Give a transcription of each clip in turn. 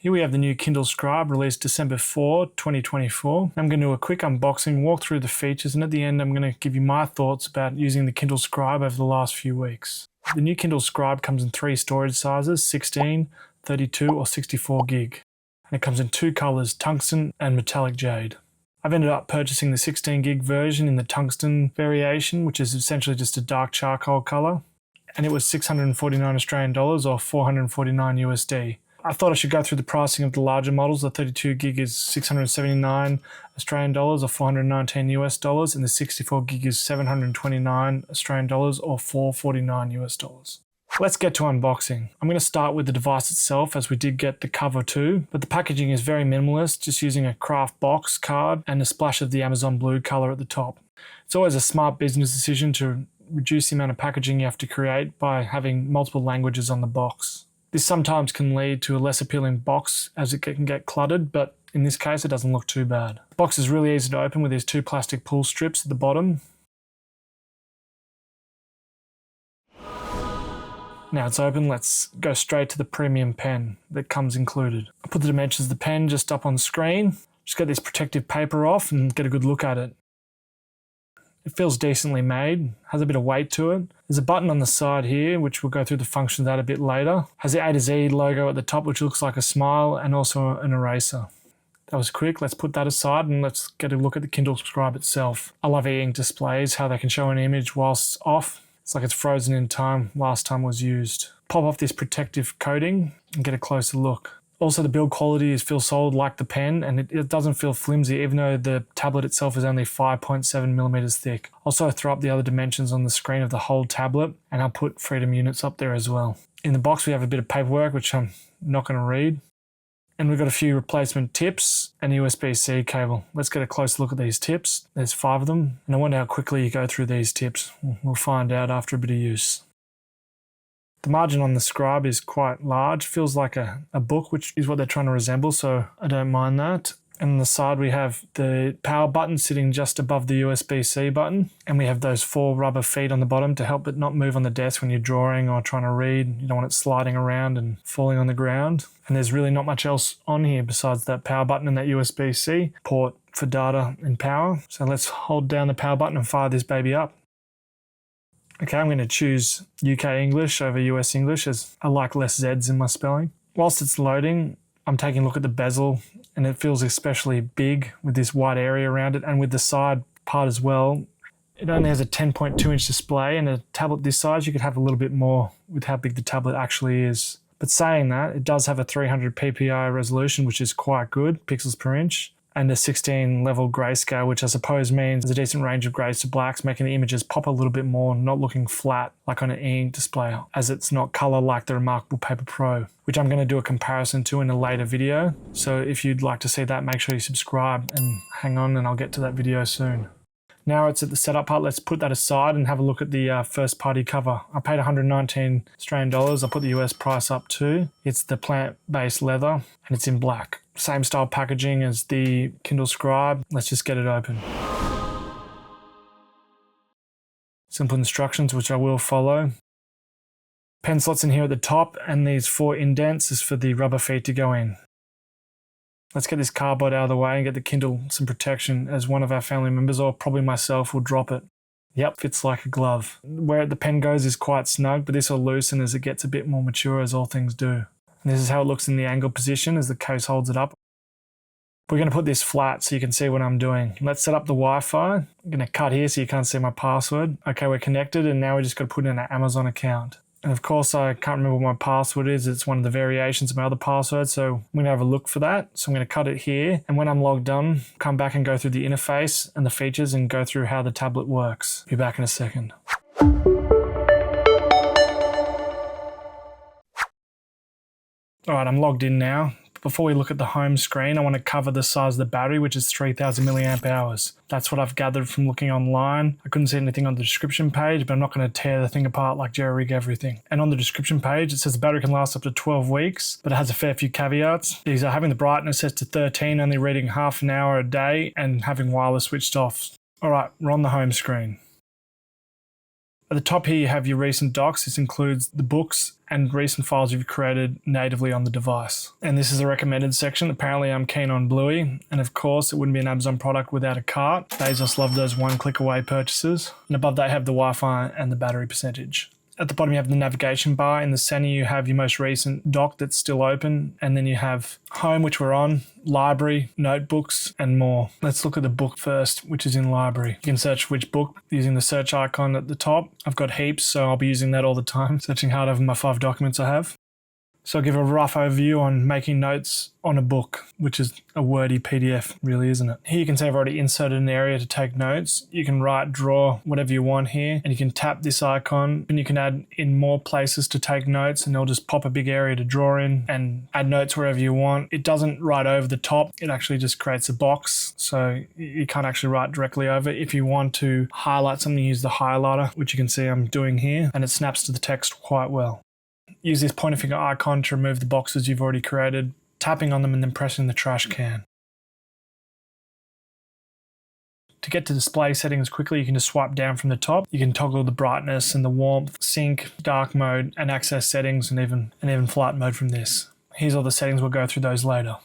Here we have the new Kindle Scribe released December 4, 2024. I'm going to do a quick unboxing, walk through the features, and at the end I'm going to give you my thoughts about using the Kindle Scribe over the last few weeks. The new Kindle Scribe comes in 3 storage sizes, 16, 32 or 64 gig. And it comes in 2 colors, tungsten and metallic jade. I've ended up purchasing the 16 gig version in the tungsten variation, which is essentially just a dark charcoal color. And it was 649 Australian dollars or 449 USD. I thought I should go through the pricing of the larger models. The 32 gig is 679 Australian dollars or 419 US dollars, and the 64 gig is 729 Australian dollars or 449 US dollars. Let's get to unboxing. I'm going to start with the device itself, as we did get the cover too, but the packaging is very minimalist, just using a craft box card and a splash of the Amazon blue color at the top. It's always a smart business decision to reduce the amount of packaging you have to create by having multiple languages on the box. This sometimes can lead to a less appealing box as it can get cluttered, but in this case it doesn't look too bad. The box is really easy to open with these 2 plastic pull strips at the bottom. Now it's open, let's go straight to the premium pen that comes included. I'll put the dimensions of the pen just up on screen. Just get this protective paper off and get a good look at it. It feels decently made, has a bit of weight to it. There's a button on the side here, which we'll go through the function of that a bit later. Has the A to Z logo at the top, which looks like a smile, and also an eraser. That was quick. Let's put that aside and let's get a look at the Kindle Scribe itself. I love e-ink displays, how they can show an image whilst off. It's like it's frozen in time, last time it was used. Pop off this protective coating and get a closer look. Also, the build quality feels solid like the pen, and it doesn't feel flimsy, even though the tablet itself is only 5.7 millimeters thick. Also throw up the other dimensions on the screen of the whole tablet, and I'll put freedom units up there as well. In the box we have a bit of paperwork, which I'm not going to read. And we've got a few replacement tips and a USB-C cable. Let's get a close look at these tips. There's 5 of them, and I wonder how quickly you go through these tips. We'll find out after a bit of use. The margin on the Scribe is quite large, feels like a book, which is what they're trying to resemble, so I don't mind that. And on the side we have the power button sitting just above the USB-C button, and we have those 4 rubber feet on the bottom to help it not move on the desk when you're drawing or trying to read. You don't want it sliding around and falling on the ground. And there's really not much else on here besides that power button and that USB-C port for data and power. So let's hold down the power button and fire this baby up. Okay, I'm going to choose UK English over US English, as I like less Z's in my spelling. Whilst it's loading, I'm taking a look at the bezel, and it feels especially big with this white area around it, and with the side part as well. It only has a 10.2 inch display, and a tablet this size you could have a little bit more with how big the tablet actually is. But saying that, it does have a 300 ppi resolution, which is quite good, pixels per inch, and a 16 level grayscale, which I suppose means there's a decent range of greys to blacks, making the images pop a little bit more, not looking flat like on an e-ink display, as it's not color like the Remarkable Paper Pro, which I'm going to do a comparison to in a later video. So if you'd like to see that, make sure you subscribe and hang on, and I'll get to that video soon. Now it's at the setup part. Let's put that aside and have a look at the first party cover. I paid 119 Australian dollars. I'll put the US price up too. It's the plant-based leather and it's in black. Same style packaging as the Kindle Scribe. Let's just get it open. Simple instructions, which I will follow. Pen slots in here at the top, and these 4 indents is for the rubber feet to go in. Let's get this cardboard out of the way and get the Kindle some protection, as one of our family members, or probably myself, will drop it. Yep, fits like a glove. Where the pen goes is quite snug, but this will loosen as it gets a bit more mature, as all things do. And this is how it looks in the angle position as the case holds it up. We're going to put this flat so you can see what I'm doing. Let's set up the Wi-Fi. I'm going to cut here so you can't see my password. Okay, we're connected, and now we just got to put in an Amazon account. And of course, I can't remember what my password is. It's one of the variations of my other password, so I'm going to have a look for that. So I'm going to cut it here, and when I'm logged on, come back and go through the interface and the features and go through how the tablet works. Be back in a second. Alright, I'm logged in now. Before we look at the home screen, I want to cover the size of the battery, which is 3000 milliamp hours. That's what I've gathered from looking online. I couldn't see anything on the description page, but I'm not going to tear the thing apart like jerry-rig everything. And on the description page, it says the battery can last up to 12 weeks, but it has a fair few caveats. These are having the brightness set to 13, only reading half an hour a day, and having wireless switched off. Alright, we're on the home screen. At the top here you have your recent docs. This includes the books and recent files you've created natively on the device. And this is a recommended section. Apparently I'm keen on Bluey, and of course it wouldn't be an Amazon product without a cart. Bezos loved those one-click away purchases. And above that you have the Wi-Fi and the battery percentage. At the bottom you have the navigation bar. In the center you have your most recent doc that's still open, and then you have home, which we're on, library, notebooks, and more. Let's look at the book first, which is in library. You can search which book using the search icon at the top. I've got heaps, so I'll be using that all the time, searching hard over my 5 documents I have. So I'll give a rough overview on making notes on a book, which is a wordy PDF, really, isn't it? Here you can see I've already inserted an area to take notes. You can write, draw, whatever you want here, and you can tap this icon and you can add in more places to take notes, and they'll just pop a big area to draw in and add notes wherever you want. It doesn't write over the top. It actually just creates a box, so you can't actually write directly over. If you want to highlight something, use the highlighter, which you can see I'm doing here, and it snaps to the text quite well. Use this pointer finger icon to remove the boxes you've already created, tapping on them and then pressing the trash can. To get to display settings quickly, you can just swipe down from the top. You can toggle the brightness and the warmth, sync, dark mode, and access settings, and even flight mode from this. Here's all the settings, we'll go through those later.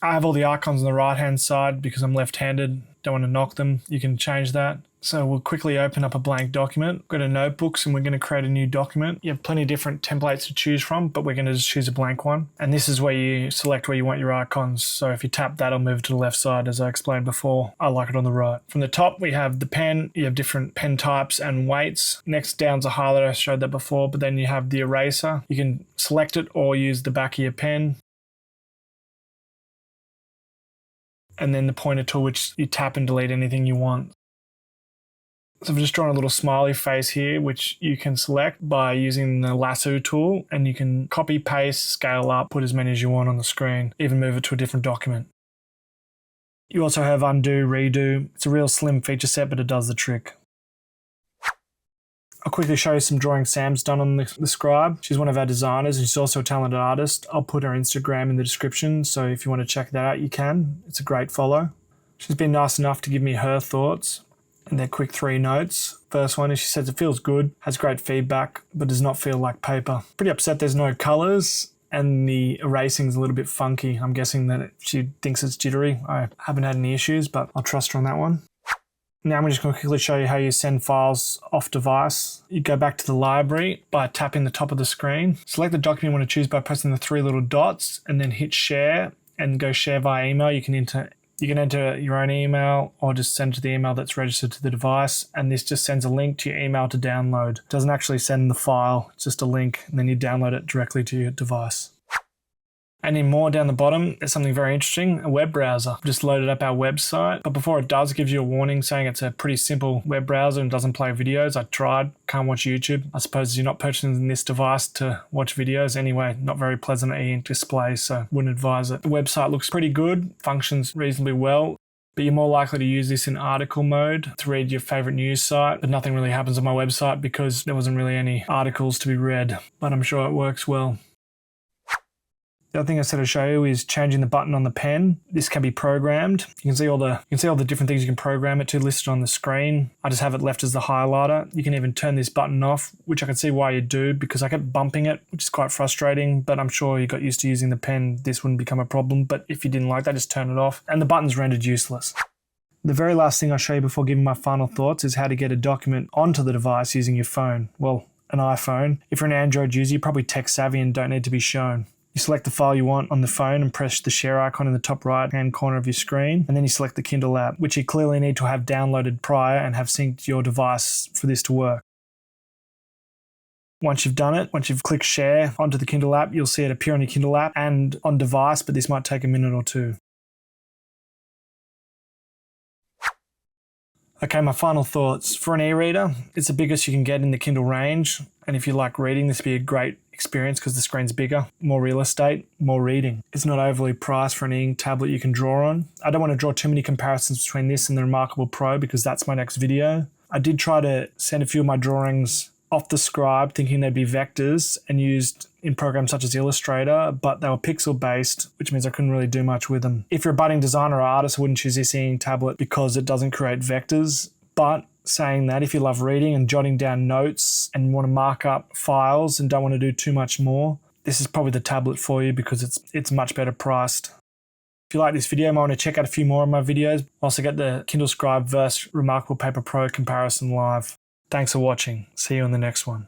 I have all the icons on the right hand side because I'm left-handed, don't want to knock them. You can change that. So we'll quickly open up a blank document, go to notebooks, and we're going to create a new document. You have plenty of different templates to choose from, but we're going to just choose a blank one. And this is where you select where you want your icons. So if you tap that, it'll move to the left side, as I explained before. I like it on the right. From the top, we have the pen. You have different pen types and weights. Next down's a highlighter, I showed that before, but then you have the eraser. You can select it or use the back of your pen. And then the pointer tool, which you tap and delete anything you want. So I've just drawn a little smiley face here, which you can select by using the lasso tool, and you can copy, paste, scale up, put as many as you want on the screen, even move it to a different document. You also have undo, redo. It's a real slim feature set, but it does the trick. I'll quickly show you some drawings Sam's done on the Scribe. She's one of our designers, and she's also a talented artist. I'll put her Instagram in the description, so if you want to check that out, you can. It's a great follow. She's been nice enough to give me her thoughts. And they're quick 3 notes. First one is she says it feels good, has great feedback, but does not feel like paper. Pretty upset there's no colours, and the erasing's a little bit funky. I'm guessing that she thinks it's jittery. I haven't had any issues, but I'll trust her on that one. Now I'm just going to quickly show you how you send files off device. You go back to the library by tapping the top of the screen. Select the document you want to choose by pressing the 3 little dots, and then hit share and go share via email. You can enter your own email or just send it to the email that's registered to the device, and this just sends a link to your email to download. It doesn't actually send the file, it's just a link, and then you download it directly to your device. And in more down the bottom, there's something very interesting, a web browser. I've just loaded up our website, but before it does, it gives you a warning saying it's a pretty simple web browser and doesn't play videos. I tried, can't watch YouTube. I suppose you're not purchasing this device to watch videos anyway. Not very pleasant e-ink display, so wouldn't advise it. The website looks pretty good, functions reasonably well, but you're more likely to use this in article mode to read your favorite news site. But nothing really happens on my website because there wasn't really any articles to be read, but I'm sure it works well. The other thing I said to show you is changing the button on the pen. This can be programmed. You can see all the different things you can program it to listed on the screen. I just have it left as the highlighter. You can even turn this button off, which I can see why you do, because I kept bumping it, which is quite frustrating, but I'm sure you got used to using the pen. This wouldn't become a problem, but if you didn't like that, just turn it off. And the button's rendered useless. The very last thing I'll show you before giving my final thoughts is how to get a document onto the device using your phone. Well, an iPhone. If you're an Android user, you're probably tech savvy and don't need to be shown. You select the file you want on the phone and press the share icon in the top right hand corner of your screen, and then you select the Kindle app, which you clearly need to have downloaded prior and have synced your device for this to work. Once you've done it, once you've clicked share onto the Kindle app, you'll see it appear on your Kindle app and on device, but this might take a minute or two. Okay, my final thoughts. For an e-reader, it's the biggest you can get in the Kindle range, and if you like reading, this would be a great experience because the screen's bigger, more real estate, more reading. It's not overly priced for an e-ink tablet you can draw on. I don't want to draw too many comparisons between this and the Remarkable Pro because that's my next video. I did try to send a few of my drawings off the Scribe thinking they'd be vectors and used in programs such as Illustrator, but they were pixel based, which means I couldn't really do much with them. If you're a budding designer or artist, I wouldn't choose this e-ink tablet because it doesn't create vectors, but saying that if you love reading and jotting down notes and want to mark up files and don't want to do too much more, this is probably the tablet for you because it's much better priced. If you like this video and want to check out a few more of my videos, also get the Kindle Scribe versus Remarkable Paper Pro comparison live. Thanks for watching. See you on the next one.